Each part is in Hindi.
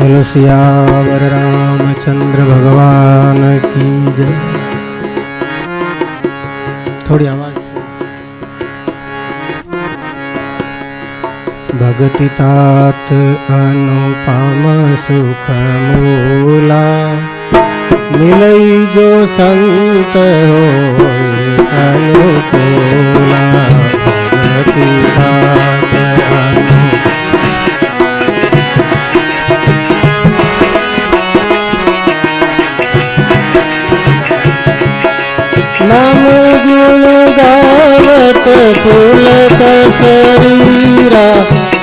बोलो सियावर रामचंद्र भगवान की जय। थोड़ी आवाज। भगति तात अनुपम सुख मूला, मिलई जो संत हो अनुकूला। भगति तात नाम गुण गावत पुलक शरीरा,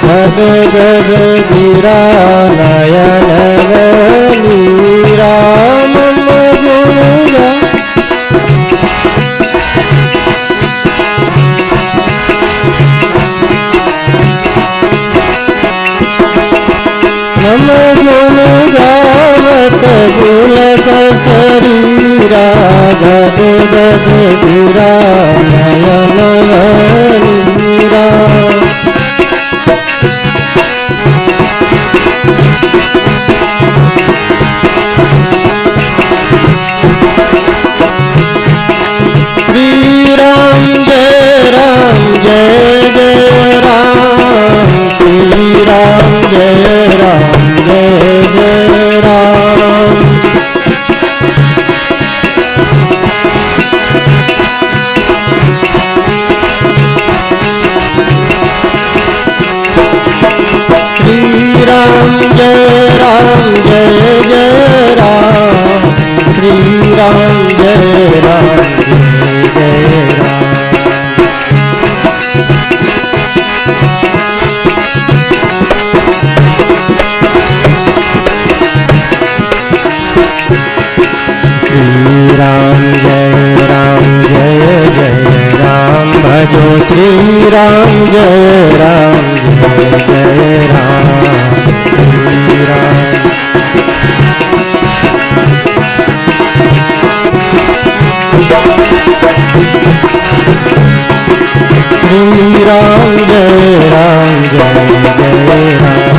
गद गद गिरा नयन नीरा। मम गुण मम गुण गावत पुलक शरीरा, गद गद गिरा नयन नीरा। श्री राम जय राम जय जय राम, श्री राम जय राम जय जय राम। श्री राम जय राम जय जय राम, श्री राम जय राम जय जय राम। श्री राम जय राम जय जय राम, भजो श्री राम जय राम जय जय राम। श्री राम श्री राम जय राम जय जय राम।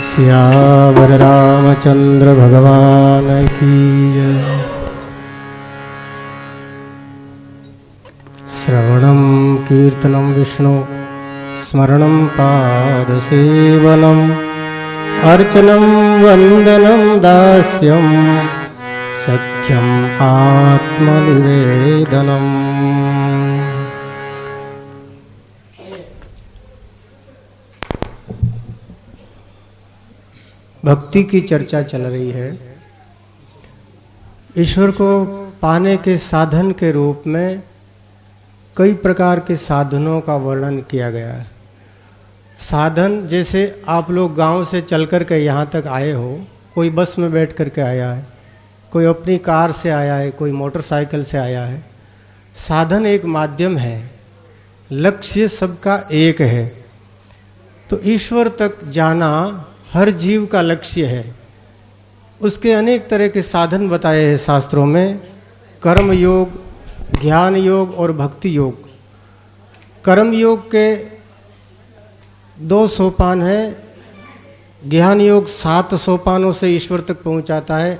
सियावर रामचंद्र भगवान की जय। श्रवणं कीर्तनं विष्णु स्मरणं पादसेवनम्, अर्चनं वन्दनं दास्यं सख्यम् आत्मनिवेदनम्। भक्ति की चर्चा चल रही है। ईश्वर को पाने के साधन के रूप में कई प्रकार के साधनों का वर्णन किया गया है। साधन जैसे आप लोग गांव से चल कर के यहाँ तक आए हो, कोई बस में बैठ कर के आया है, कोई अपनी कार से आया है, कोई मोटरसाइकिल से आया है। साधन एक माध्यम है, लक्ष्य सबका एक है। तो ईश्वर तक जाना हर जीव का लक्ष्य है। उसके अनेक तरह के साधन बताए हैं शास्त्रों में, कर्म योग, ज्ञान योग और भक्ति योग। कर्म योग के 2 सोपान है। ज्ञान योग 7 सोपानों से ईश्वर तक पहुंचाता है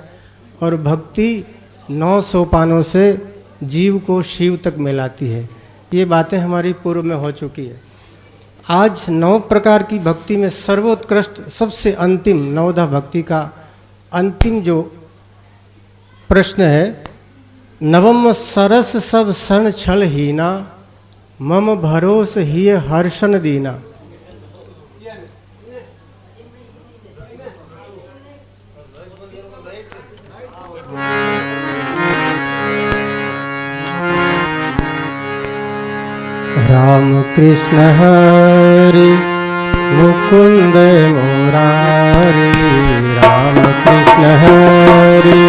और भक्ति 9 सोपानों से जीव को शिव तक मिलाती है। ये बातें हमारी पूर्व में हो चुकी है। आज 9 प्रकार की भक्ति में सर्वोत्कृष्ट सबसे अंतिम नवधा भक्ति का अंतिम जो प्रश्न है, नवम सरस सब सन छल हीना, मम भरोस ही हर्षण दीना। राम कृष्ण हरि मुकुंद मुरारी, राम कृष्ण हरि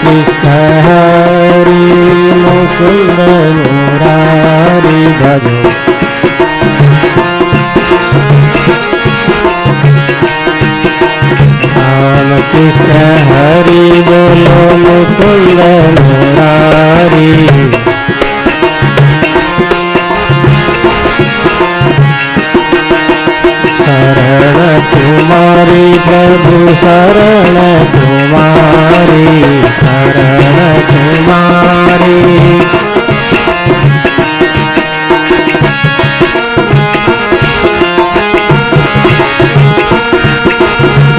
कृष्ण हरि मुकुंद मुरारी। भजो राम कृष्ण हरि बोलो मुकुंद मुरारी। शरण तुम्हारी प्रभु शरण तुम्हारी, शरण तुम्हारी।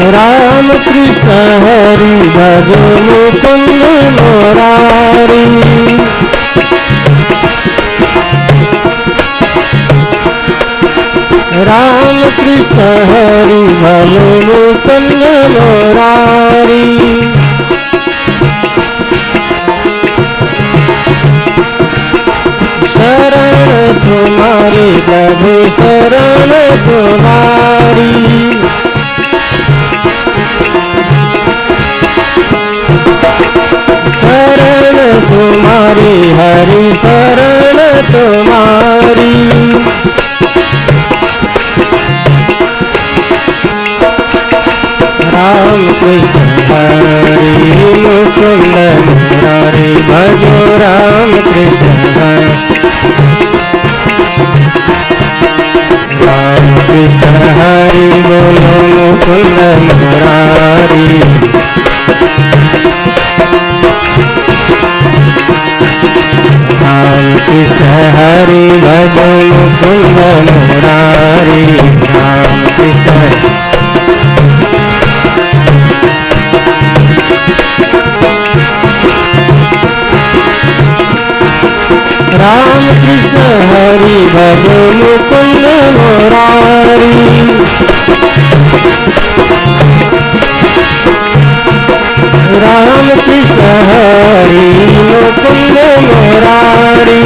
राम कृष्ण हरि भजो मुकुंद मुरारी। राम कृष्ण हरि भजो मुकुंद मुरारी। शरण तुम्हारी प्रभु शरण तुम्हारी। शरण तुम्हारी हरि शरण तुम्हारी। राम कृष्ण हरि मुकुंद मुरारी भजो राम कृष्ण हरि। राम कृष्ण हरि बोलो मुकुंद मुरारी। राम कृष्ण हरि भजो मुकुंद मुरारी। राम कृष्ण राम कृष्ण हरि भजो मुकुंद मुरारी। राम कृष्ण हरि मुकुंद मुरारी।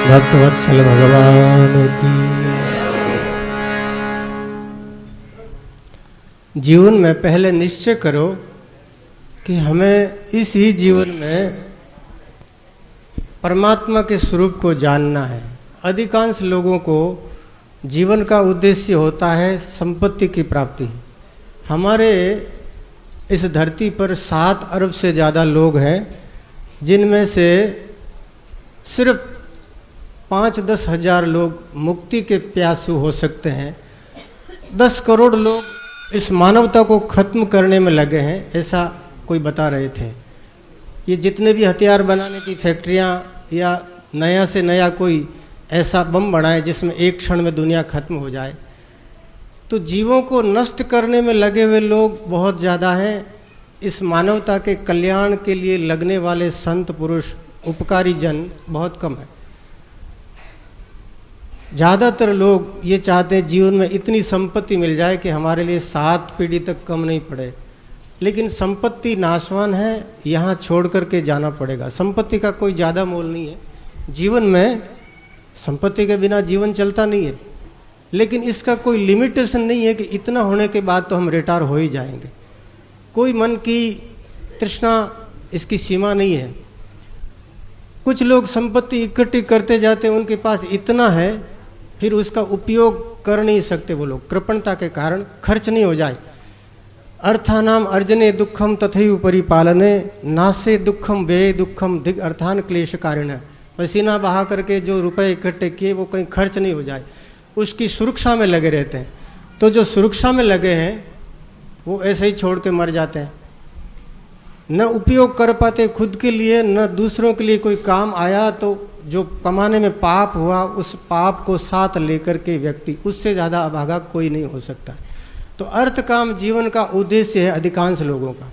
भक्तवत्सल भगवान की। जीवन में पहले निश्चय करो कि हमें इस ही जीवन में परमात्मा के स्वरूप को जानना है। अधिकांश लोगों को जीवन का उद्देश्य होता है संपत्ति की प्राप्ति। हमारे इस धरती पर 7 अरब से ज़्यादा लोग हैं, जिनमें से सिर्फ 5-10 हजार लोग मुक्ति के प्यासू हो सकते हैं। 10 करोड़ लोग इस मानवता को खत्म करने में लगे हैं, ऐसा कोई बता रहे थे। ये जितने भी हथियार बनाने की फैक्ट्रियां या नया से नया कोई ऐसा बम बनाए जिसमें एक क्षण में दुनिया खत्म हो जाए, तो जीवों को नष्ट करने में लगे हुए लोग बहुत ज़्यादा हैं। इस मानवता के कल्याण के लिए लगने वाले संत पुरुष उपकारी जन बहुत कम है। ज़्यादातर लोग ये चाहते हैं जीवन में इतनी संपत्ति मिल जाए कि हमारे लिए 7 पीढ़ी तक कम नहीं पड़े। लेकिन संपत्ति नाशवान है, यहाँ छोड़ कर के जाना पड़ेगा। संपत्ति का कोई ज़्यादा मोल नहीं है जीवन में। संपत्ति के बिना जीवन चलता नहीं है, लेकिन इसका कोई लिमिटेशन नहीं है कि इतना होने के बाद तो हम रिटायर हो ही जाएंगे। कोई मन की तृष्णा इसकी सीमा नहीं है। कुछ लोग संपत्ति इकट्ठी करते जाते हैं, उनके पास इतना है, फिर उसका उपयोग कर नहीं सकते। वो लोग कृपणता के कारण खर्च नहीं हो जाए। अर्थानाम अर्जने दुखम तथैव परिपालने नासे दुखम व्यय दुखम दिग अर्थान क्लेश कारिण। पसीना बहा करके जो रुपए इकट्ठे किए वो कहीं खर्च नहीं हो जाए, उसकी सुरक्षा में लगे रहते हैं। तो जो सुरक्षा में लगे हैं वो ऐसे ही छोड़ के मर जाते हैं, न उपयोग कर पाते खुद के लिए, न दूसरों के लिए कोई काम आया। तो जो कमाने में पाप हुआ, उस पाप को साथ लेकर के व्यक्ति, उससे ज़्यादा अभागा कोई नहीं हो सकता। तो अर्थ काम जीवन का उद्देश्य है अधिकांश लोगों का।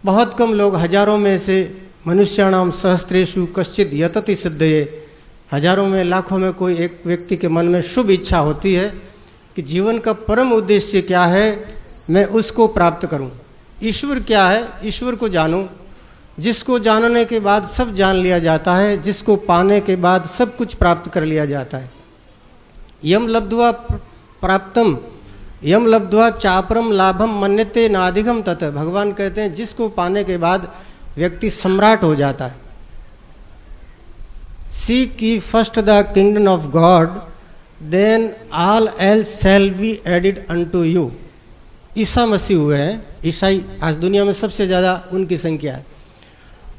बहुत कम लोग, हजारों में से मनुष्याणाम सहस्त्रेषु कश्चित यतति सिद्धये, हजारों में लाखों में कोई एक व्यक्ति के मन में शुभ इच्छा होती है कि जीवन का परम उद्देश्य क्या है, मैं उसको प्राप्त करूं। ईश्वर क्या है, ईश्वर को जानूं। जिसको जानने के बाद सब जान लिया जाता है, जिसको पाने के बाद सब कुछ प्राप्त कर लिया जाता है। यम लब्ध्वा प्राप्तम यम लब्ध्वा चापरम लाभम मन्यते नाधिगम तत्। भगवान कहते हैं जिसको पाने के बाद व्यक्ति सम्राट हो जाता है। Seek ye first the kingdom of God then all else shall be added unto you. ईसा मसीह हुए हैं, ईसाई आज दुनिया में सबसे ज़्यादा उनकी संख्या है।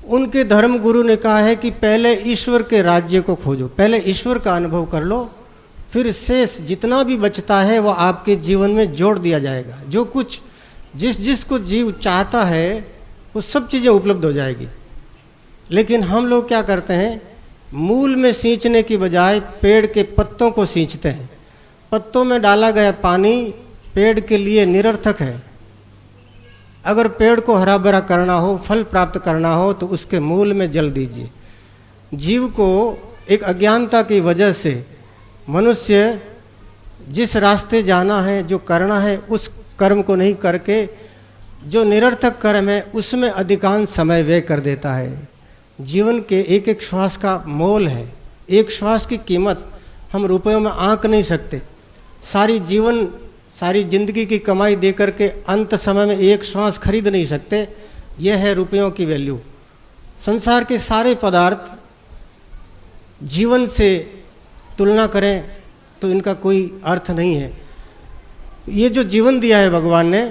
उनके धर्म गुरु ने कहा है कि पहले ईश्वर के राज्य को खोजो, पहले ईश्वर का अनुभव कर लो, फिर शेष जितना भी बचता है वो आपके जीवन में जोड़ दिया जाएगा। जो कुछ जिसको जीव चाहता है वो सब चीज़ें उपलब्ध हो जाएगी। लेकिन हम लोग क्या करते हैं, मूल में सींचने की बजाय पेड़ के पत्तों को सींचते हैं। पत्तों में डाला गया पानी पेड़ के लिए निरर्थक है। अगर पेड़ को हरा भरा करना हो, फल प्राप्त करना हो, तो उसके मूल में जल दीजिए। जीव को एक अज्ञानता की वजह से मनुष्य जिस रास्ते जाना है, जो करना है, उस कर्म को नहीं करके जो निरर्थक कर्म है उसमें अधिकांश समय व्यय कर देता है। जीवन के एक एक श्वास का मोल है, एक श्वास की कीमत हम रुपयों में आंक नहीं सकते। सारी जिंदगी की कमाई दे करके अंत समय में एक श्वास खरीद नहीं सकते। यह है रुपयों की वैल्यू। संसार के सारे पदार्थ जीवन से तुलना करें तो इनका कोई अर्थ नहीं है। ये जो जीवन दिया है भगवान ने,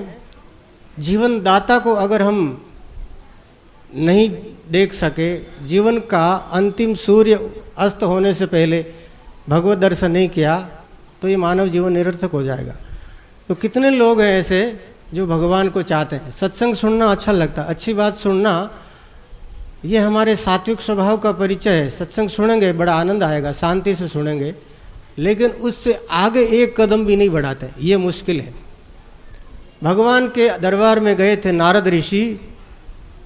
जीवन दाता को अगर हम नहीं देख सके, जीवन का अंतिम सूर्य अस्त होने से पहले भगवत दर्शन नहीं किया, तो ये मानव जीवन निरर्थक हो जाएगा। तो कितने लोग हैं ऐसे जो भगवान को चाहते हैं। सत्संग सुनना अच्छा लगता, अच्छी बात सुनना, ये हमारे सात्विक स्वभाव का परिचय है। सत्संग सुनेंगे बड़ा आनंद आएगा, शांति से सुनेंगे, लेकिन उससे आगे एक कदम भी नहीं बढ़ाते, ये मुश्किल है। भगवान के दरबार में गए थे नारद ऋषि,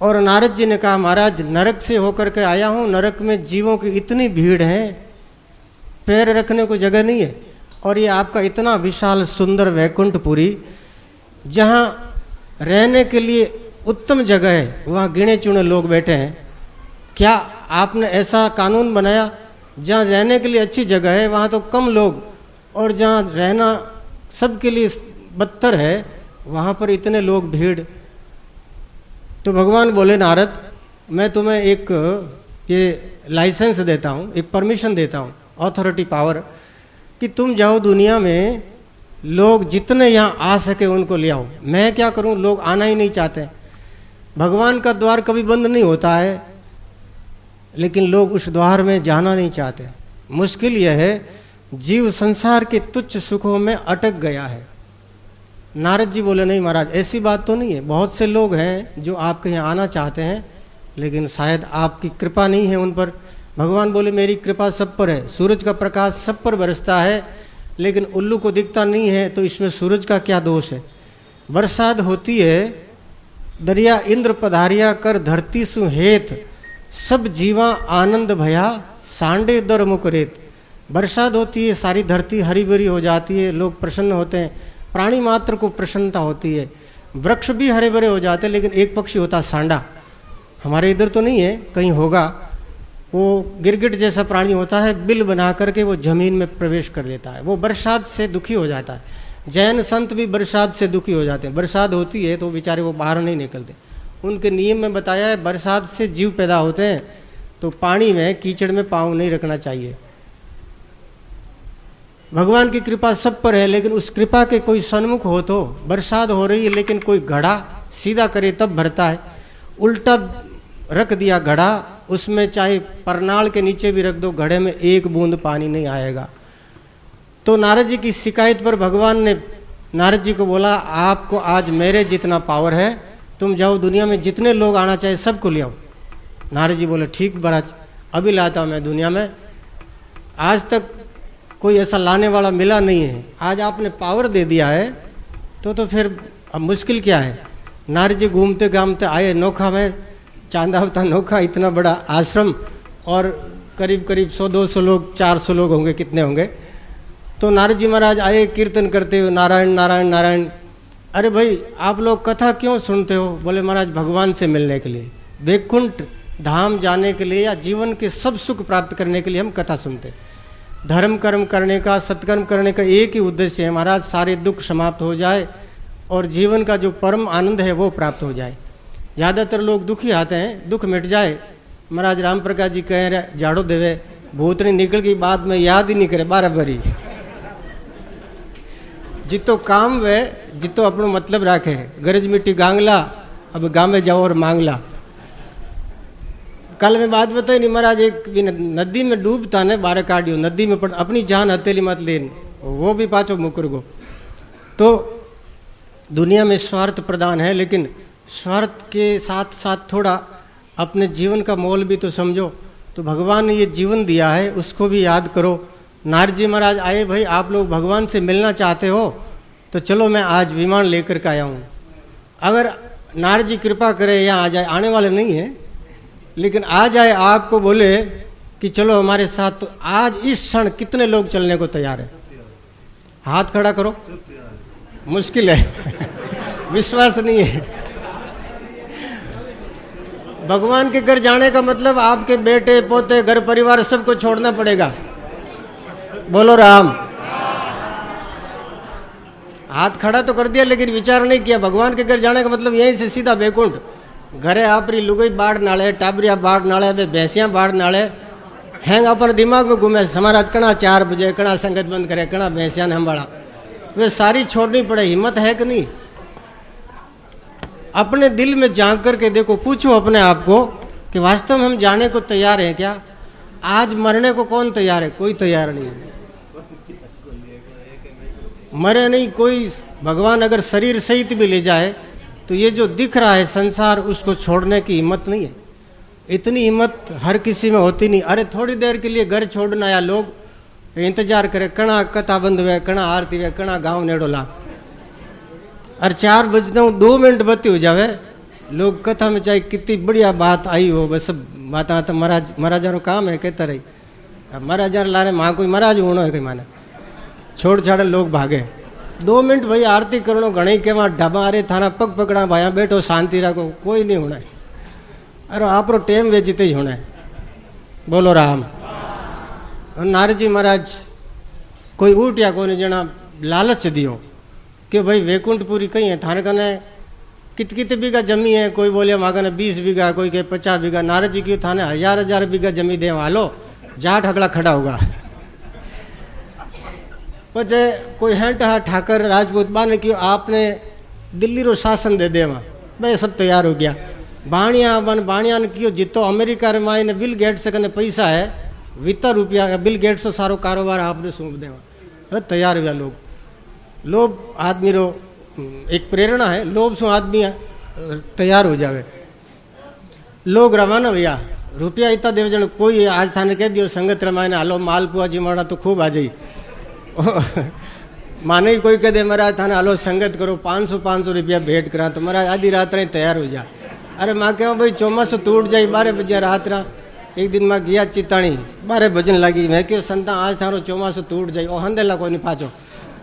और नारद जी ने कहा महाराज नरक से होकर के आया हूँ, नरक में जीवों की इतनी भीड़ है, पैर रखने को जगह नहीं है, और ये आपका इतना विशाल सुंदर वैकुंठपुरी जहाँ रहने के लिए उत्तम जगह है, वहाँ गिने चुने लोग बैठे हैं। क्या आपने ऐसा कानून बनाया जहाँ रहने के लिए अच्छी जगह है वहाँ तो कम लोग, और जहाँ रहना सबके लिए बदतर है वहाँ पर इतने लोग भीड़। तो भगवान बोले नारद मैं तुम्हें एक ये लाइसेंस देता हूँ, एक परमिशन देता हूँ, अथॉरिटी पावर, कि तुम जाओ दुनिया में लोग जितने यहाँ आ सके उनको ले आओ। मैं क्या करूँ, लोग आना ही नहीं चाहते। भगवान का द्वार कभी बंद नहीं होता है, लेकिन लोग उस द्वार में जाना नहीं चाहते। मुश्किल यह है जीव संसार के तुच्छ सुखों में अटक गया है। नारद जी बोले नहीं महाराज ऐसी बात तो नहीं है, बहुत से लोग हैं जो आपके यहाँ आना चाहते हैं, लेकिन शायद आपकी कृपा नहीं है उन पर। भगवान बोले मेरी कृपा सब पर है, सूरज का प्रकाश सब पर बरसता है, लेकिन उल्लू को दिखता नहीं है, तो इसमें सूरज का क्या दोष है। बरसात होती है, दरिया इंद्र पधारिया कर धरती सुहेत, सब जीवा आनंद भया सांडे दर मुकरेत। बरसात होती है, सारी धरती हरी भरी हो जाती है, लोग प्रसन्न होते हैं, प्राणी मात्र को प्रसन्नता होती है, वृक्ष भी हरे भरे हो जाते हैं। लेकिन एक पक्षी होता है सांडा, हमारे इधर तो नहीं है, कहीं होगा, वो गिरगिट जैसा प्राणी होता है, बिल बना करके वो जमीन में प्रवेश कर लेता है, वो बरसात से दुखी हो जाता है। जैन संत भी बरसात से दुखी हो जाते हैं, बरसात होती है तो बेचारे वो बाहर नहीं निकलते। उनके नियम में बताया है बरसात से जीव पैदा होते हैं, तो पानी में कीचड़ में पाँव नहीं रखना चाहिए। भगवान की कृपा सब पर है, लेकिन उस कृपा के कोई सन्मुख हो तो, बरसात हो रही है लेकिन कोई घड़ा सीधा करे तब भरता है, उल्टा रख दिया घड़ा, उसमें चाहे परनाल के नीचे भी रख दो, घड़े में एक बूंद पानी नहीं आएगा। तो नारद जी की शिकायत पर भगवान ने नारद जी को बोला आपको आज मेरे जितना पावर है, तुम जाओ दुनिया में जितने लोग आना चाहे सबको ले आओ। नारद जी बोले ठीक महाराज, अभी लाता हूँ मैं दुनिया में। आज तक कोई ऐसा लाने वाला मिला नहीं है, आज आपने पावर दे दिया है तो फिर अब मुश्किल क्या है। नारद जी घूमते घामते आए नोखा में, चांदावता नोखा, इतना बड़ा आश्रम, और करीब करीब 100-200 लोग, 400 लोग होंगे, कितने होंगे। तो नारद जी महाराज आए कीर्तन करते हुए नारायण नारायण नारायण। अरे भाई आप लोग कथा क्यों सुनते हो? बोले महाराज भगवान से मिलने के लिए, वैकुंठ धाम जाने के लिए, या जीवन के सब सुख प्राप्त करने के लिए हम कथा सुनते। धर्म कर्म करने का, सत्कर्म करने का एक ही उद्देश्य है महाराज, सारे दुख समाप्त हो जाए और जीवन का जो परम आनंद है वो प्राप्त हो जाए। ज़्यादातर लोग दुखी आते हैं, दुख मिट जाए। महाराज राम प्रकाश जी कह रहे झाड़ो देवे, भूतनी निकल गई, बाद में याद ही नहीं करे बराबरी। जितो काम वे जितो अपनो मतलब राखे, गरज मिट्टी गांगला, अब गामे जाओ और मांगला। कल में बात बताई नहीं महाराज, एक नदी में डूबता ने बारह काटियो, नदी में अपनी जान हथेली मत लेन, वो भी पाचो मुकर गो। तो दुनिया में स्वार्थ प्रधान है, लेकिन स्वार्थ के साथ साथ थोड़ा अपने जीवन का मोल भी तो समझो। तो भगवान ने ये जीवन दिया है, उसको भी याद करो। नारद जी महाराज आए, भाई आप लोग भगवान से मिलना चाहते हो तो चलो मैं आज विमान लेकर के आया हूँ। अगर नारद जी कृपा करे यहाँ आ जाए, आने वाले नहीं है लेकिन आ जाए, आपको बोले कि चलो हमारे साथ, तो आज इस क्षण कितने लोग चलने को तैयार है? हाथ खड़ा करो। मुश्किल है विश्वास नहीं है। भगवान के घर जाने का मतलब आपके बेटे पोते घर परिवार सबको छोड़ना पड़ेगा। बोलो राम। हाथ खड़ा तो कर दिया लेकिन विचार नहीं किया। भगवान के घर जाने का मतलब यहीं से सीधा बैकुंठ। घरे आपरी लुगई बाढ़ नाले, टाबरिया बाढ़ नाले, भैंसियाँ बाढ़ नाले, हैंग अपने दिमाग में घूमे। समाराज कणा 4 बजे, कणा संगत बंद करे, कणा भैंसियाँ ने हम्बाड़ा, वे सारी छोड़नी पड़े। हिम्मत है कि नहीं? अपने दिल में झांक करके देखो, पूछो अपने आप को कि वास्तव में हम जाने को तैयार हैं क्या? आज मरने को कौन तैयार है? कोई तैयार नहीं है। मरे नहीं कोई। भगवान अगर शरीर सहित भी ले जाए तो ये जो दिख रहा है संसार, उसको छोड़ने की हिम्मत नहीं है। इतनी हिम्मत हर किसी में होती नहीं। अरे थोड़ी देर के लिए घर छोड़ना, या लोग इंतजार करे, कणा कथा बंद हुए, कणा आरती हुए, कणा गाँव नेडोला, और 4 बजते हूँ 2 मिनट बत्ती हो जावे, लोग कथा में चाहे कितनी बढ़िया बात आई हो, बस सब बात आता महाराजा काम है कहता रही। महाराजा लारे माँ कोई महाराज होना है कहीं माने, छोड़ छाड़े लोग भागे। 2 मिनट भाई आरती करो, घणी के वहाँ ढाबा अरे थाना पग पकड़ा, भाया बैठो शांति रखो, कोई नहीं होना है। अरे आप टेम वे जीते ही होना है। बोलो राम। नारद जी महाराज कोई उठ्या कोई जना लालच दियो कि भाई वैकुंठपुरी कहीं है, थाने कने कित बीघा जमी है। कोई बोले वहाँ कने 20 बीघा, कोई कहे 50 बीघा। नारद जी की थाने 1000 बीघा जमी दे, वालो जाट अगला खड़ा होगा। पचे कोई हेंट हा ठाकर राजपूत बाने की आपने दिल्ली रो शासन दे देवा, भाई सब तैयार हो गया। बाणिया बन बाणिया ने कियो जितो अमेरिका रे माई ने बिल गेट्स कने पैसा है, वित्ता रुपया, बिल गेट्स सारो कारोबार आपने सौंप देवा। तैयार हुआ लोग। लोभ आदमी रो एक प्रेरणा है, लोभ सो आदमी तैयार हो जावे। लोग रवाना भैया, रुपया इतना देव जन। कोई आज थाने कह दियो संगत रमाने हालो मालपुआ जी माड़ा तो खूब आ जाई। माने ही कोई कह दे महाराज थाने हालो संगत करो, 500 रुपया भेंट करा, तो महाराज आधी रात रही तैयार हो जा। अरे माँ कह भाई चौमासो टूट जाए 12 बजे रात रा। एक दिन माँ गया चिताणी, 12 बजन लगी। मैं क्यों संता आज थारो चौमासो टूट जाए, और हंदेला कोई नहीं पाचो,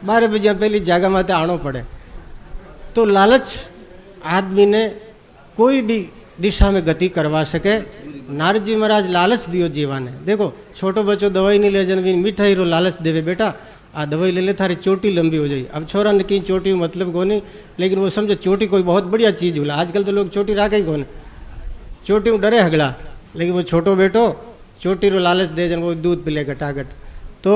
12 बजे पहली जगह में आनो पड़े। तो लालच आदमी ने कोई भी दिशा में गति करवा सके। नारद जी महाराज लालच दियो जीवा ने। देखो छोटो बच्चो दवाई नहीं ले जन, मिठाई रो लालच देवे, बेटा आ दवाई ले ले थारी चोटी लंबी हो जाए। अब छोरा ने कहीं चोटी मतलब को नहीं, लेकिन वो समझो चोटी कोई बहुत बढ़िया चीज़ होला। आजकल तो लोग चोटी राखे ही कौन, चोटी में डरे हगड़ा, लेकिन वो छोटो बेटो चोटी रो लालच दे जन, वो दूध पिले गटागट। तो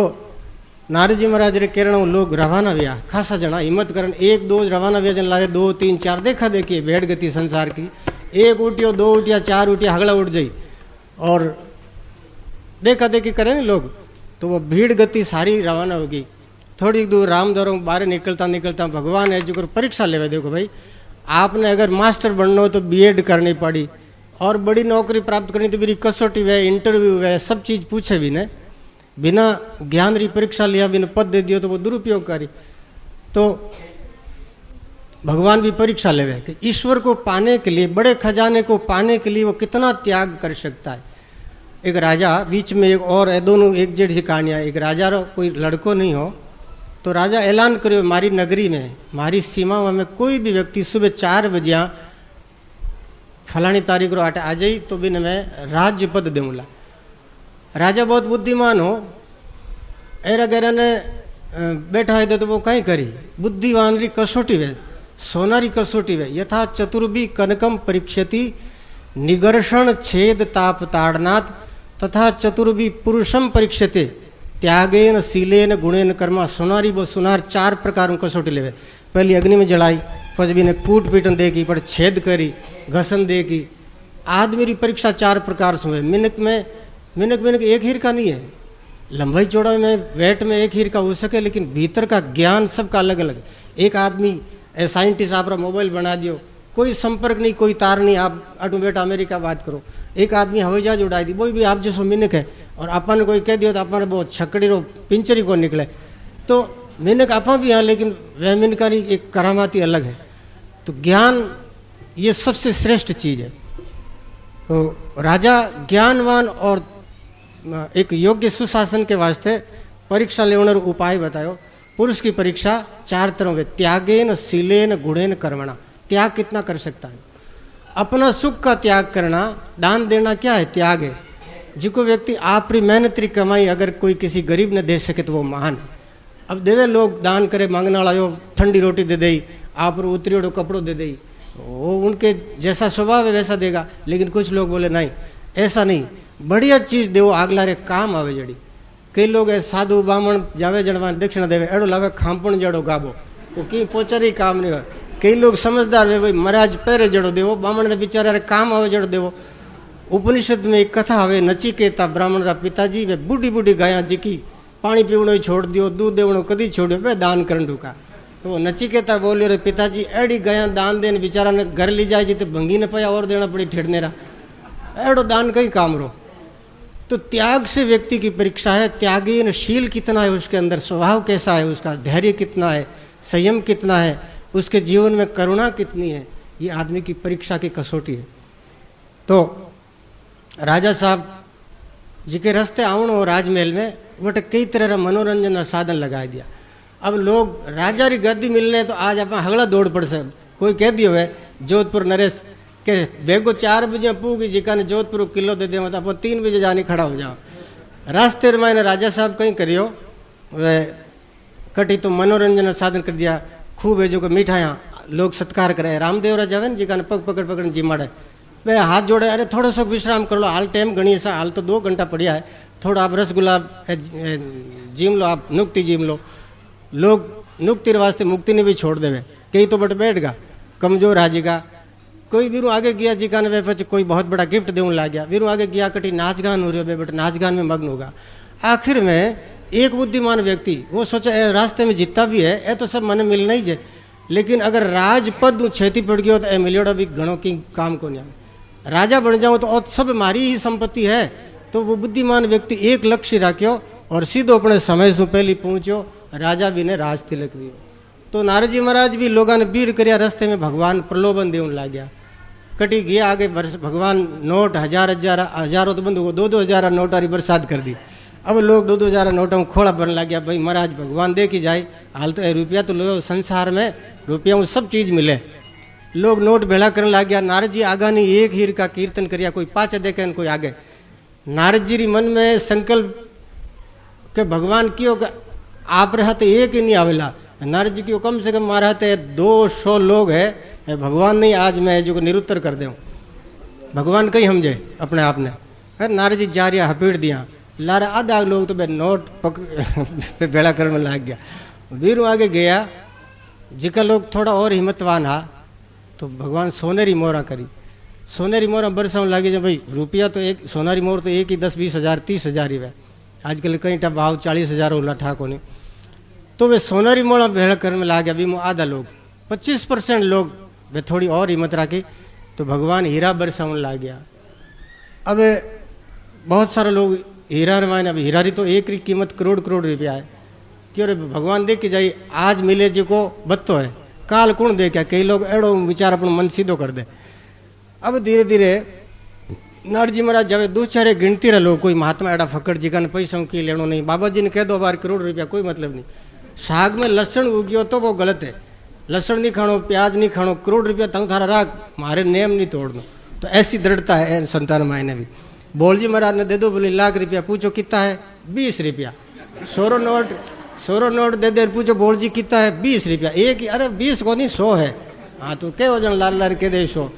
नारद जी महाराज रे केरण लोग रवाना हुआ, खासा जना हिम्मत करन। 1-2 रवाना हुआ जन, लारे 2-3-4 देखा देखिए भेड़ गति संसार की। 1 उठियो, 2 उठिया, 4 उठिया, हगड़ा उठ जाई और देखा देखी करे ना लोग। तो वो भीड़ गति सारी रवाना होगी। थोड़ी दूर रामद्वारों बाहर निकलता निकलता भगवान है जो परीक्षा लेवे। देखो भाई आपने अगर मास्टर बनना हो तो बीएड करनी पड़ी, और बड़ी नौकरी प्राप्त करनी तो मेरी कसौटी वे, इंटरव्यू वे, सब चीज़ पूछे भी ने, बिना ज्ञान री परीक्षा लिया बिना पद दे दियो तो वो दुरुपयोगकारी। तो भगवान भी परीक्षा लेवे कि ईश्वर को पाने के लिए, बड़े खजाने को पाने के लिए वो कितना त्याग कर सकता है। एक राजा बीच में एक और है, दोनों एक जैसी कहानियाँ। एक राजा रो कोई लड़को नहीं हो, तो राजा ऐलान करियो मारी नगरी में, मारी सीमा में कोई भी व्यक्ति सुबह 4 बजे फलानी तारीख रो आटे आ जाई तो बिन मैं राज्य पद दूंगा। राजा बहुत बुद्धिमान हो, एरा गैरा ने बैठा है तो वो कहीं करी बुद्धिवान री कसोटी वे सोनारी कसोटी वे यथा चतुर्भी कनकम परीक्षति निगर्षण छेद ताप ताड़नाथ तथा चतुर्भी पुरुषम परीक्षते त्यागेन शीलेन गुणेन कर्मा। सोनारी वो सुनार 4 प्रकार कसोटी लेवे। पहली अग्नि में जलाई, फिर भी ने कूट पीटन देगी, पर छेद करी, घसन देगी। आदमी री परीक्षा 4 प्रकार से हुए। मिनक एक हीर का नहीं है। लंबाई चौड़ाई में वेट में एक हीर का हो सके, लेकिन भीतर का ज्ञान सबका अलग अलग। एक आदमी साइंटिस्ट आप मोबाइल बना दियो, कोई संपर्क नहीं, कोई तार नहीं, आप अटू बेटा अमेरिका बात करो। एक आदमी हवाई जहाज उड़ाई दी, वो भी आप जैसो मिनक है। और अपन कोई कह दियो तो अपन बहुत छकड़ी रो पिंचरी को निकले। तो मिनक आपा भी हैं, लेकिन वह मिनका की एक करामाती अलग है। तो ज्ञान ये सबसे श्रेष्ठ चीज़ है। तो राजा ज्ञानवान और एक योग्य सुशासन के वास्ते परीक्षा लेने उपाय बतायो। पुरुष की परीक्षा 4 तरह के, त्यागेन शीलेन गुणेन कर्मणा। त्याग कितना कर सकता है? अपना सुख का त्याग करना, दान देना क्या है? त्याग है। जिको व्यक्ति आप री मेहनत री कमाई अगर कोई किसी गरीब ने दे सके तो वो महान है। अब देवे लोग दान करे, मांगने वाला यो ठंडी रोटी दे दई, आप उतरी ओढ़ो कपड़ो दे दई, वो उनके जैसा स्वभाव है वैसा देगा। लेकिन कुछ लोग बोले नहीं, ऐसा नहीं, बढ़िया चीज़ देवो, आगला रे काम आवे जड़ी। कई लोग है साधु ब्राह्मण जावे जड़वान दक्षिणा देवे, एड़ो लावे खामपण जड़ो गाबो, वो की पोचरी काम नहीं हो। कई लोग समझदार है, भाई महाराज पैरे जड़ो देवो, ब्राह्मण ने बेचारा रे काम आवे जड़ो देवो। उपनिषद में एक कथा हवे, नचिकेता ब्राह्मण रा पिताजी वे बूढ़ी बूढ़ी गाया जी की पानी पीवणो ही छोड़ दियो, दूध देवणो कदी छोड़ियो, वे दान करन का। तो वो नचिकेता बोलियो रे पिताजी एड़ी गया दान देन बेचारा ने घर ली जाए जी तो भंगी ने पया और देना पड़ी ठेड़ने रहा, एड़ो दान कहीं काम रो। तो त्याग से व्यक्ति की परीक्षा है। त्यागीन शील कितना है उसके अंदर, स्वभाव कैसा है उसका, धैर्य कितना है, संयम कितना है, उसके जीवन में करुणा कितनी है, ये आदमी की परीक्षा की कसौटी है। तो राजा साहब जी के रास्ते आवणो राजमहल में वट कई तरह का मनोरंजन साधन लगा दिया। अब लोग राजा री गद्दी मिलने तो आज आप हगड़ा दौड़ पड़ से। कोई कह दियो है जोधपुर नरेश के बेगो 4 बजे पूगी जिका ने जोधपुर किलो दे दे, मतलब 3 बजे जाने खड़ा हो जाओ। रास्ते मैंने राजा साहब कहीं करियो वे कटी तो मनोरंजन साधन कर दिया। खूब है जो को मिठाइयाँ लोग सत्कार करे। रामदेव राजा है जिका ने पग पकड़ पकड़ जिमाड़े, वे हाथ जोड़े, अरे थोड़ा सा विश्राम कर लो, हाल टाइम गणी सा, हाल तो 2 घंटा पड़िया है, थोड़ा आप रसगुल्ला जिम लो, आप नुक्ति जिम लो। लोग नुक्ति वास्ते मुक्ति ने भी छोड़ देवे, कई तो बट बैठ गा कमजोर हाजीगा। कोई वीरू आगे गया जी कान वे पच कोई बहुत बड़ा गिफ्ट देने लग गया, वीरू आगे गया कटी नाच गान हो रही है, बट नाच गान में मग्न होगा। आखिर में एक बुद्धिमान व्यक्ति वो सोचा रास्ते में जितना भी है ये तो सब मन मिलना ही है, लेकिन अगर राजपद छेती पड़ गयो तो ए मिलियोड़ा भी घणों की काम को नहीं आवे, राजा बन जाऊँ तो सब मारी ही संपत्ति है। तो वो बुद्धिमान व्यक्ति एक लक्ष्य रखियो और सीधो अपने समय से पहले पहुँचो, राजा भी ने राज तिलक दियो। तो नारद जी महाराज भी लोगों ने बीर करिया, रास्ते में भगवान प्रलोभन देने लग गया। कटी गया आगे भगवान नोट हजारों तो बंद हो, 2-2 हज़ार नोटारी बरसात कर दी। अब लोग 2-2 हज़ार नोटों में खोड़ा भरने लग गया। भाई महाराज भगवान दे की जाए, हाल तो रुपया तो लो, संसार में रुपया में सब चीज़ मिले। लोग नोट भेड़ा करने लग गया। नारद जी आगा नहीं एक हीर का कीर्तन करिया, कोई पाँच देखे कोई आगे। नारद जी री मन में संकल्प के भगवान क्यों आप रहा तो एक ही नहीं आवेला। नारद जी की कम से कम मारा थे 200 लोग है, भगवान नहीं आज मैं जो निरुत्तर कर दूँ, भगवान कहीं समझे अपने आप ने। अरे नारद जी जा रहा हपेड़ दिया, लारा आधा लोग तो नोट पे भेड़ा करने में लग गया। वीरू आगे गया, जिका लोग थोड़ा और हिम्मतवान हा तो भगवान सोनेरी मोहरा करी, सोनेरी मोहरा बरसाने लगे। जब भाई रुपया तो एक सोनारी मोहर तो एक ही 10-20 हज़ार 30 हज़ार ही है, आजकल कहीं टा भाव 40 हज़ार होला ठाको नहीं। तो वे सोनारी मोहरा भेड़ा करने में लग गया। भी आधा लोग 25% लोग वे थोड़ी और हिम्मत रखी तो भगवान हीरा बरसाने लग गया। अब बहुत सारे लोग हीरा रमायण, अब हीरा री तो एक की कीमत करोड़ रुपया है। क्यों रे भगवान देख के जाइए, आज मिले जी को बत्तो है, काल कौन दे क्या। कई लोग एड़ो विचार अपना मन सीधो कर दे। अब धीरे धीरे नारद जी महाराज जब 2-4 गिनती रह लो, कोई महात्मा एड़ा फकड़ जी का पैसों की लेनो नहीं, बाबा जी ने कह दो बार करोड़ रुपया कोई मतलब नहीं। साग में लहसुन उगियो तो वो गलत है, लहसुन नहीं खानो, प्याज नहीं खानो, करोड़ रुपया तंग थारा राख, मारे नियम नहीं तोड़नो। तो ऐसी दृढ़ता है संतान मायने भी। बोल जी महाराज ने दे दो, बोले 1 लाख रुपया, पूछो कितना है, 20 रुपया। सोरो नोट दे दे, पूछो बोल जी कितना है, 20 रुपया एक ही। अरे 20 को नहीं 100 है। हाँ तो क्या वजन लाल लाल के दे 100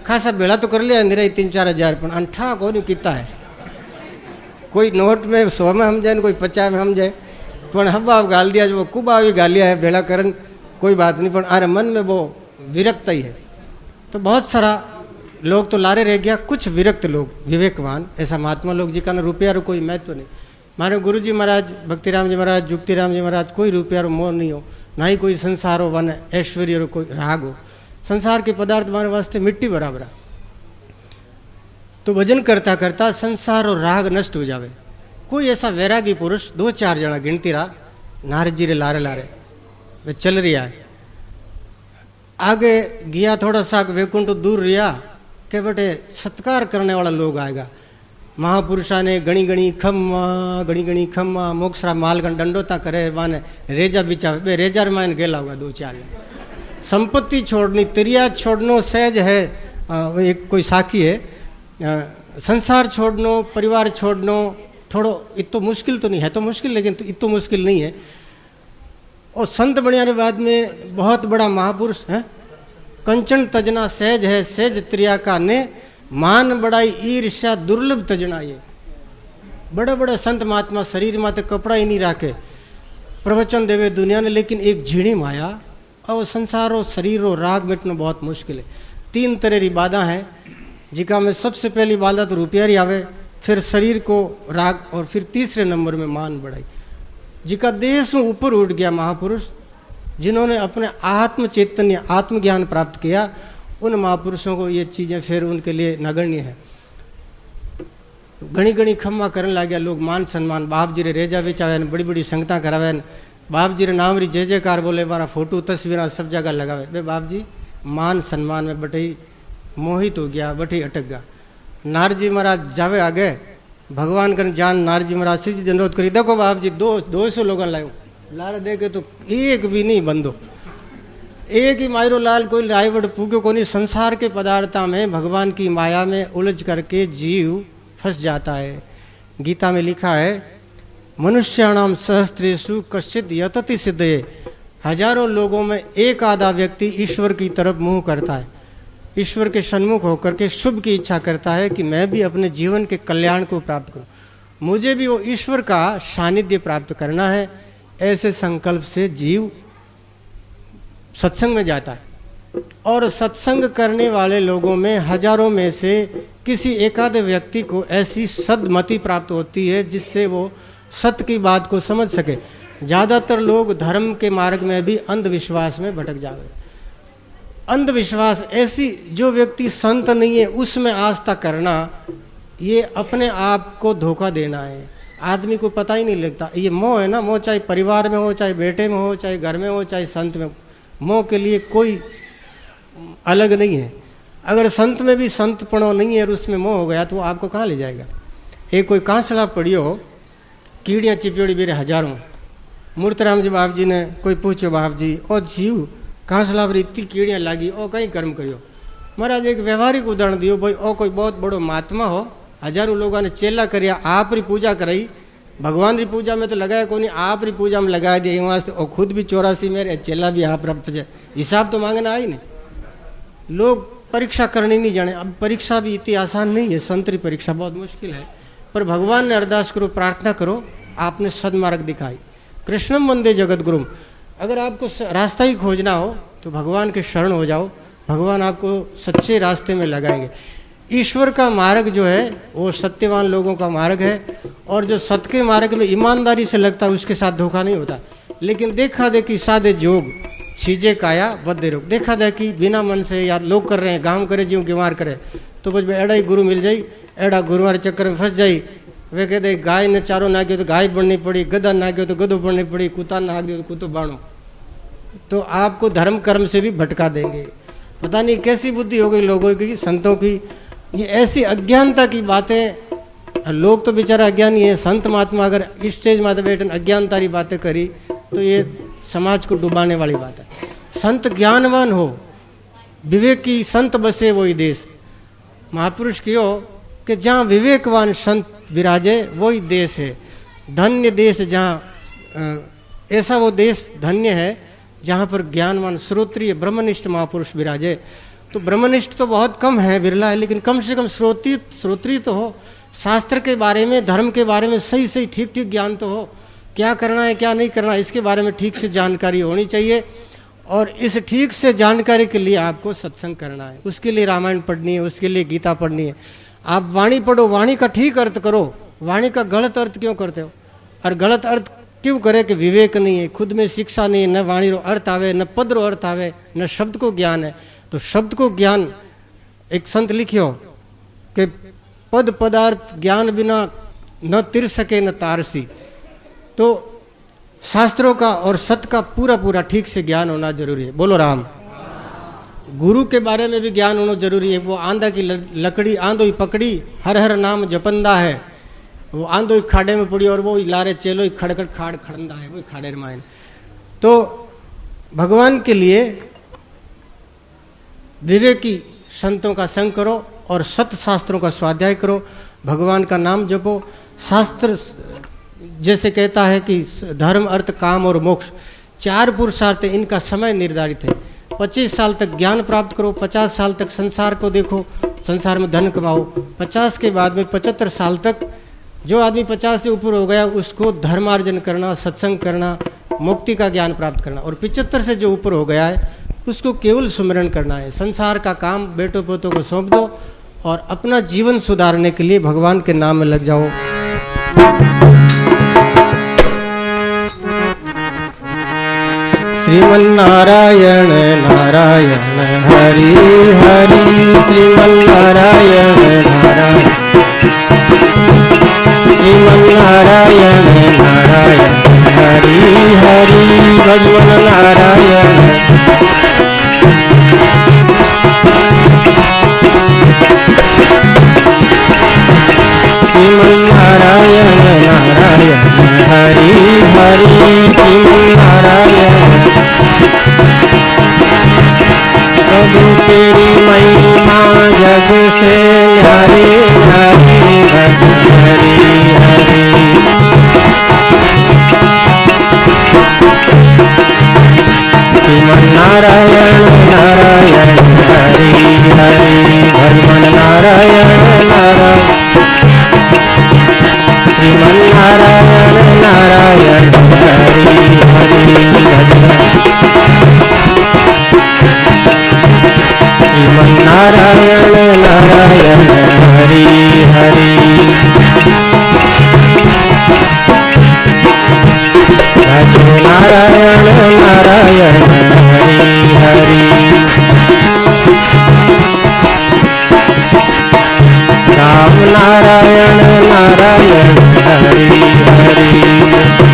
खासा बेड़ा तो कर लिया अंधेरा 3-4 हज़ार, पर अंठा को नहीं कितना है। कोई नोट में 100 में हम जाए, कोई 50 में हम जाए, पर हब आप गाल दिया जो खूब भी गालिया है बेड़ा करन, कोई बात नहीं, पर अरे मन में वो विरक्त ही है। तो बहुत सारा लोग तो लारे रह गया, कुछ विरक्त लोग विवेकवान ऐसा महात्मा लोग जी का ना रुपया रो कोई महत्व नहीं। मारे गुरु जी महाराज, भक्तिराम जी महाराज, जुक्तिराम जी महाराज, कोई रुपया रो मोह नहीं हो, ना ही कोई संसार हो वन ऐश्वर्य रो कोई राग हो। संसार के पदार्थ हमारे वास्ते मिट्टी बराबर है। तो भजन करता करता संसार और राग नष्ट हो जावे। कोई ऐसा वैरागी पुरुष 2-4 जना गिनती रहा, नारद जी रे लारे लारे वे चल रिया है। आगे गया थोड़ा सा वैकुंठ दूर रिया के बटे सत्कार करने वाला लोग आएगा। महापुरुषा ने गणी गणी खम्मा मोक्षरा मालगण दंडोता करे माने रेजा बिचावे बे रेजार माने गेला होगा 2-4 संपत्ति छोड़नी, तिरिया छोड़नो सहज है। एक कोई साखी है, संसार छोड़नो, परिवार छोड़नो थोड़ो इतो मुश्किल तो नहीं है, तो मुश्किल लेकिन तो इतो मुश्किल नहीं है। और संत बनने बाद में बहुत बड़ा महापुरुष है, कंचन तजना सहज है, सहज त्रिया का ने मान बड़ाई ईर्ष्या दुर्लभ तजना। ये बड़े बड़े संत महात्मा शरीर माते कपड़ा ही नहीं राखे, प्रवचन देवे दुनिया ने, लेकिन एक झीणी माया और संसार और शरीर और राग मिटना बहुत मुश्किल है। 3 तरह की बाधा है, जिका में सबसे पहली बाधा तो रुपया ही आवे, फिर शरीर को राग, और फिर तीसरे नंबर में मान बढ़ाई। जिका देह से ऊपर उठ गया महापुरुष, जिन्होंने अपने आत्म चैतन्य आत्मज्ञान प्राप्त किया, उन महापुरुषों को ये चीज़ें फिर उनके लिए नगण्य है। घनी घनी खम्मा करने लग गया लोग, मान सम्मान, बाप जी रे रेजा बेचावे, बड़ी बड़ी संगता करावे, बाप जी रे नाम री जय जयकार बोले, मारा फोटो तस्वीर सब जगह लगावे। बे बाप जी मान सम्मान में बटे मोहित हो गया, बटे अटक गया। नारद जी महाराज जावे आगे, भगवान कर जान नारद जी महाराज से जी अनुरोध करी, देखो बाप जी 200 लोग लायो, लाल देखे तो एक भी नहीं बंदो, एक ही मायरो लाल कोई रायवड़ पूगे को नहीं। संसार के पदार्था में भगवान की माया में उलझ करके जीव फंस जाता है। गीता में लिखा है, मनुष्याणाम सहस्त्रेषु कश्चित् यतति सिद्धये, हजारों लोगों में एक आधा व्यक्ति ईश्वर की तरफ मुंह करता है, ईश्वर के सन्मुख होकर के शुभ की इच्छा करता है कि मैं भी अपने जीवन के कल्याण को प्राप्त करूं, मुझे भी वो ईश्वर का सानिध्य प्राप्त करना है। ऐसे संकल्प से जीव सत्संग में जाता है, और सत्संग करने वाले लोगों में हजारों में से किसी एकाध व्यक्ति को ऐसी सद्मति प्राप्त होती है जिससे वो सत्य की बात को समझ सके। ज़्यादातर लोग धर्म के मार्ग में भी अंधविश्वास में भटक जावे। अंधविश्वास ऐसी, जो व्यक्ति संत नहीं है उसमें आस्था करना, ये अपने आप को धोखा देना है। आदमी को पता ही नहीं लगता, ये मोह है ना, मोह चाहे परिवार में हो, चाहे बेटे में हो, चाहे घर में हो, चाहे संत में हो, मोह के लिए कोई अलग नहीं है। अगर संत में भी संतपणो नहीं है और उसमें मोह हो गया तो वो आपको कहाँ ले जाएगा। एक कोई कांसड़ा पड़ियो हो, कीड़ियाँ चिपड़ी बेरे हजारों, मूर्तराम जी बाप जी ने कोई पूछो, बाप जी ओ जीव कांसड़ा पर इतनी कीड़ियाँ लागी, ओ कहीं कर्म करियो। महाराज एक व्यवहारिक उदाहरण दियो, भाई ओ कोई बहुत बड़ो महात्मा हो, हजारों लोगों ने चेला करिया, आप री पूजा कराई, भगवान री पूजा में तो लगाया को नहीं, आप री पूजा में लगा दिया वास्ते, और खुद भी 84 मेरे चेला भी आप रब, हिसाब तो मांगना आई नहीं। लोग परीक्षा करनी नहीं जाने। अब परीक्षा भी इतनी आसान नहीं है, संतरी परीक्षा बहुत मुश्किल है, पर भगवान ने अरदास करो, प्रार्थना करो, आपने सदमार्ग दिखाई। कृष्णम वंदे जगत गुरुम। अगर आपको रास्ता ही खोजना हो तो भगवान के शरण हो जाओ, भगवान आपको सच्चे रास्ते में लगाएंगे। ईश्वर का मार्ग जो है वो सत्यवान लोगों का मार्ग है, और जो सत्य के मार्ग में ईमानदारी से लगता है उसके साथ धोखा नहीं होता। लेकिन देखा देखी साधे जोग छीजे काया बदे रोग, देखा देखी बिना मन से यार लोग कर रहे हैं, गाँव करे जीव बीमार करे, तो बस एड़ा ही गुरु मिल जाई, एड़ा गुरुवार चक्कर में फंस जाई। वे कहते गाय ने चारो नाग्यो तो गाय बननी पड़ी, गधा नाग्यो तो गधो बननी पड़ी, कुत्ता नाग दियो तो कुत्तो बाणो, तो आपको धर्म कर्म से भी भटका देंगे। पता नहीं कैसी बुद्धि हो गई लोगों की, संतों की। ये ऐसी अज्ञानता की बातें, लोग तो बेचारा अज्ञानी है, संत महात्मा अगर स्टेज माते बैठे अज्ञानता की बातें करी तो ये समाज को डुबाने वाली बात है। संत ज्ञानवान हो, विवेक की संत बसे वही देश। महापुरुष कियो कि जहाँ विवेकवान संत विराजे वही देश है। धन्य देश जहाँ ऐसा वो देश धन्य है जहाँ पर ज्ञानवान श्रोत्रिय ब्रह्मनिष्ठ महापुरुष विराजे। तो ब्रह्मनिष्ठ तो बहुत कम है, बिरला है, लेकिन कम से कम श्रोत्रिय तो हो, शास्त्र के बारे में, धर्म के बारे में सही सही ठीक ठीक ज्ञान तो हो, क्या करना है क्या नहीं करना है इसके बारे में ठीक से जानकारी होनी चाहिए। और इस ठीक से जानकारी के लिए आपको सत्संग करना है, उसके लिए रामायण पढ़नी है, उसके लिए गीता पढ़नी है। आप वाणी पढ़ो, वाणी का ठीक अर्थ करो, वाणी का गलत अर्थ क्यों करते हो? और गलत अर्थ क्यों करे कि विवेक नहीं है, खुद में शिक्षा नहीं है, न वाणी रो अर्थ आवे, न पद रो अर्थ आवे, न शब्द को ज्ञान है। तो शब्द को ज्ञान, एक संत लिखियो कि पद पदार्थ ज्ञान बिना न तिर सके न तारसी। तो शास्त्रों का और सत्य का पूरा पूरा ठीक से ज्ञान होना जरूरी है। बोलो राम। गुरु के बारे में भी ज्ञान होना जरूरी है। वो आंधा की लकड़ी आंधो ही पकड़ी, हर हर नाम जपंदा है। वो आंधो ही खाड़े में पड़ी और वो लारे चेलो ही खड़खड़ खाड़ खड़ंदा है, वो खाड़े मायन। तो भगवान के लिए विवेकी संतों का संग करो और सत्य शास्त्रों का स्वाध्याय करो, भगवान का नाम जपो। शास्त्र जैसे कहता है कि धर्म अर्थ काम और मोक्ष 4 पुरुषार्थ, इनका समय निर्धारित है। 25 साल तक ज्ञान प्राप्त करो, 50 साल तक संसार को देखो, संसार में धन कमाओ। 50 के बाद में 75 साल तक, जो आदमी 50 से ऊपर हो गया उसको धर्मार्जन करना, सत्संग करना, मुक्ति का ज्ञान प्राप्त करना। और 75 से जो ऊपर हो गया है उसको केवल सुमिरन करना है। संसार का काम बेटों पोतों को सौंप दो और अपना जीवन सुधारने के लिए भगवान के नाम में लग जाओ। श्रीमन नारायण नारायण हरि हरि, श्रीमन नारायण नारायण, श्रीमन नारायण नारायण हरि हरि, भगवान नारायण। श्रीमन नारायण नारायण हरि हरि, श्रीमन नारायण। प्रभु तेरी महिमा जग से न्यारी न्यारी, हरि हरि। श्रीमन नारायण नारायण हरि हरि, भगवान नारायण नारायण। श्रीमन नारायण नारायण हरि हरि, श्रीमन नारायण नारायण हरि हरि। भजो नारायण नारायण हरि हरि, राम नारायण नारायण हरि हरि।